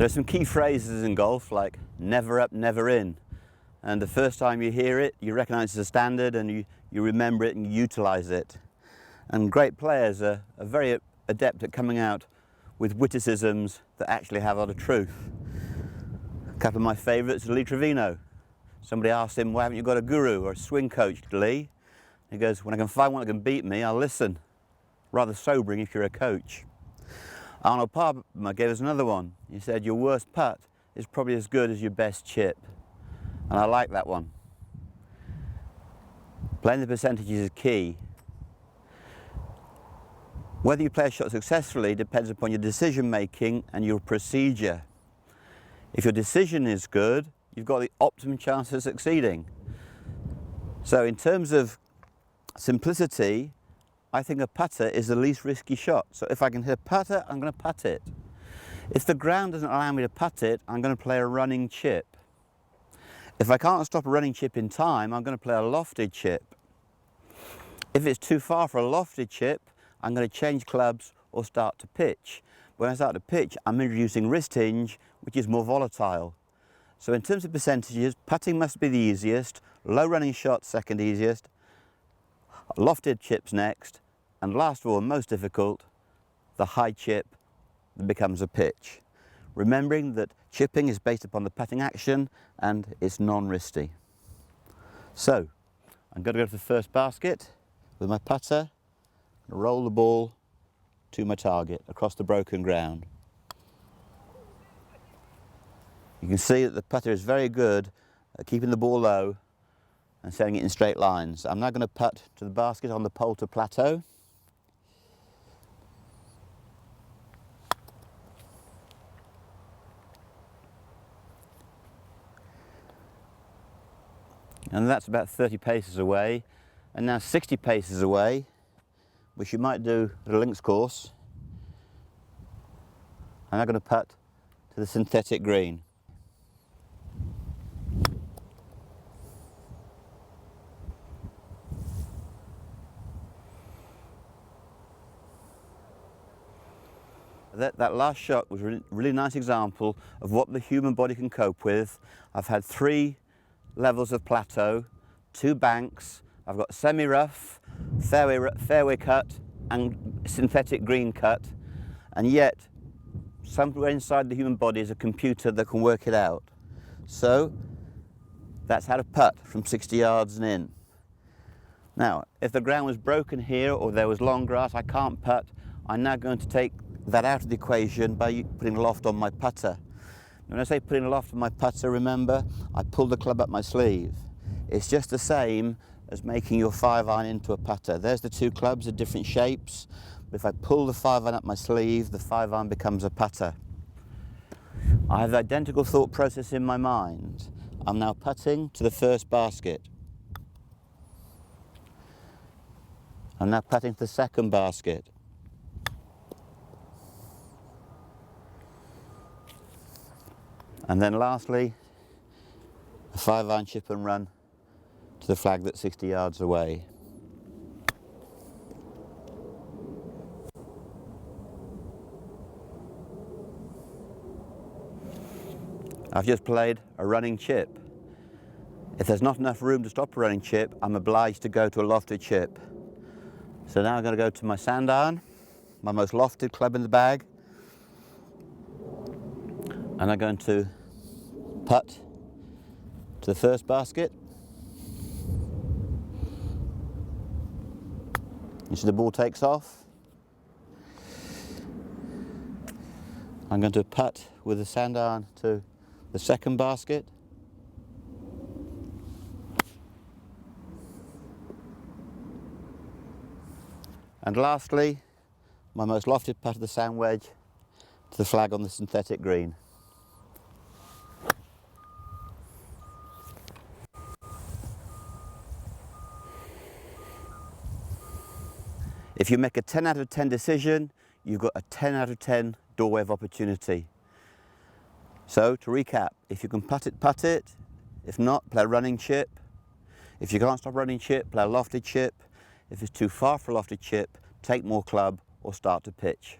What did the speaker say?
There are some key phrases in golf like never up, never in. And the first time you hear it, you recognise it's a standard and you remember it and you utilise it. And great players are very adept at coming out with witticisms that actually have a lot of truth. A couple of my favourites are Lee Trevino. Somebody asked him, why haven't you got a guru or a swing coach, Lee? He goes, when I can find one that can beat me, I'll listen. Rather sobering if you're a coach. Arnold Palmer gave us another one. He said, your worst putt is probably as good as your best chip. And I like that one. Playing the percentages is key. Whether you play a shot successfully depends upon your decision making and your procedure. If your decision is good, you've got the optimum chance of succeeding. So in terms of simplicity, I think a putter is the least risky shot. So if I can hit a putter, I'm going to putt it. If the ground doesn't allow me to putt it, I'm going to play a running chip. If I can't stop a running chip in time, I'm going to play a lofted chip. If it's too far for a lofted chip, I'm going to change clubs or start to pitch. When I start to pitch, I'm introducing wrist hinge, which is more volatile. So in terms of percentages, putting must be the easiest, low running shot second easiest, lofted chips next, and last of all, most difficult, the high chip that becomes a pitch. Remembering that chipping is based upon the putting action and it's non-risty. So, I'm going to go to the first basket with my putter and roll the ball to my target across the broken ground. You can see that the putter is very good at keeping the ball low and setting it in straight lines. I'm now going to putt to the basket on the Poulter Plateau. And that's about 30 paces away. And now 60 paces away, which you might do at a links course, I'm now going to putt to the synthetic green. That last shot was a really nice example of what the human body can cope with. I've had 3 levels of plateau, 2 banks, I've got semi-rough, fairway cut and synthetic green cut, and yet somewhere inside the human body is a computer that can work it out. So that's how to putt from 60 yards and in. Now, if the ground was broken here or there was long grass, I can't putt. I'm now going to take that out of the equation by putting loft on my putter. When I say putting loft on my putter, remember, I pull the club up my sleeve. It's just the same as making your 5-iron into a putter. There's the 2 clubs of different shapes, but if I pull the 5-iron up my sleeve, the 5-iron becomes a putter. I have the identical thought process in my mind. I'm now putting to the first basket. I'm now putting to the second basket. And then lastly, a 5-iron chip and run to the flag that's 60 yards away. I've just played a running chip. If there's not enough room to stop a running chip, I'm obliged to go to a lofted chip. So now I'm going to go to my sand iron, my most lofted club in the bag, and I'm going to putt to the first basket. You see the ball takes off. I'm going to putt with the sand iron to the second basket. And lastly, my most lofted putt of the sand wedge to the flag on the synthetic green. If you make a 10 out of 10 decision, you've got a 10 out of 10 doorway of opportunity. So to recap, if you can putt it, putt it. If not, play a running chip. If you can't stop a running chip, play a lofted chip. If it's too far for a lofted chip, take more club or start to pitch.